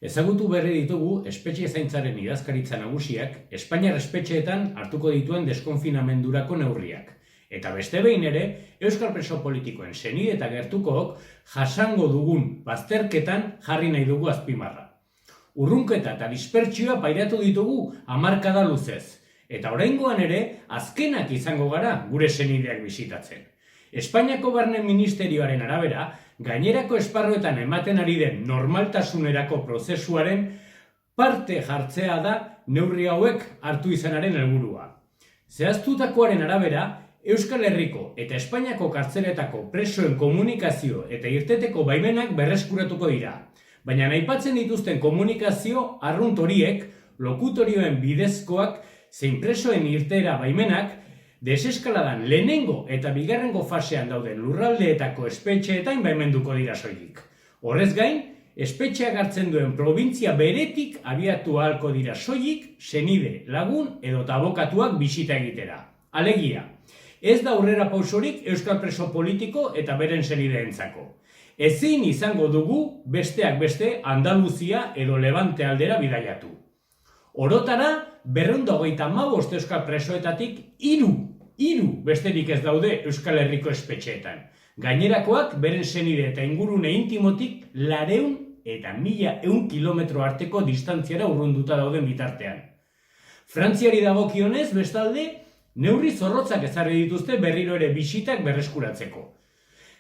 Ezagutu berri ditugu espetxe zaintzaren idazkaritza nagusiak Espainiar espetxeetan hartuko dituen deskonfinamendurako neurriak. Eta beste behin ere, euskal preso politikoen senide eta gertukook jasango dugun bazterketan jarri nahi dugu azpimarra. Urrunketa eta dispertsioa pairatu ditugu hamarkada luzez. Eta oraingoan ere, azkenak izango gara gure senideak bisitatzen. Espainiako Barne Ministerioaren arabera, gainerako esparruetan ematen ari den normaltasunerako prozesuaren parte jartzea da neurri hauek hartu izanaren helburua. Zehaztutakoaren arabera, Euskal Herriko eta Espainiako kartzeletako presoen komunikazio eta irteteko baimenak berreskuratuko dira. Baina aipatzen dituzten komunikazio arrunt horiek, lokutorioen bidezkoak zein presoen irtera baimenak, deseskaladan lehenengo eta bigarrengo fasean dauden lurraldeetako espetxeetan baimenduko dira soilik. Horrez gain, espetxeak hartzen duen probintzia beretik abiatu ahalko dira soilik, senide, lagun edo abokatuak bisita egitera. Alegia, ez da aurrera pausorik euskal preso politiko eta beren senideentzako. Ezin izango dugu besteak beste Andaluzia edo Levante aldera bidaiatu. Orotara, 225 euskal presoetatik 3 besterik ez daude Euskal Herriko espetxeetan. Gainerakoak beren senide eta ingurune intimotik 200 eta 1100 kilometro arteko distantziara urrunduta dauden bitartean. Frantziari dagokionez, bestalde, neurri zorrotzak ezarri dituzte berriro ere bisitak berreskuratzeko.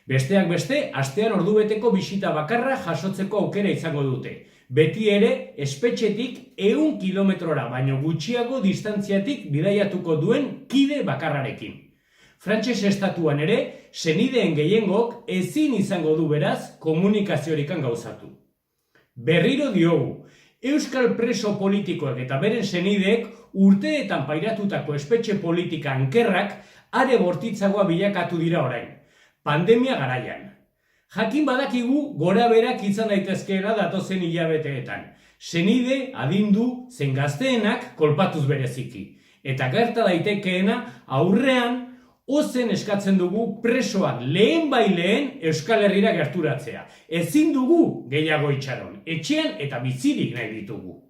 Besteak beste, astean ordubeteko bisita bakarra jasotzeko aukera izango dute. Beti ere, espetxetik 100 kilometrora baino gutxiago distantziatik bidaiatuko duen kide bakarrarekin. Frantses estatuan ere, senideen gehiengok ezin izango du beraz komunikaziorikan gauzatu. Berriro diogu, euskal preso politikoek eta beren senideek urteetan pairatutako espetxe politika ankerrak are bortitzagoa bilakatu dira orain. Pandemia garaian. Jakin badakigu gora berak izan daitezkeela datozen hilabeteetan. Senide, adindu, zein gazteenak kolpatuz bereziki. Eta gerta daitekeena aurrean ozen eskatzen dugu presoak lehen Euskal Herrira gerturatzea. Ezin dugu gehiago itxaron, etxean eta bizirik nahi ditugu.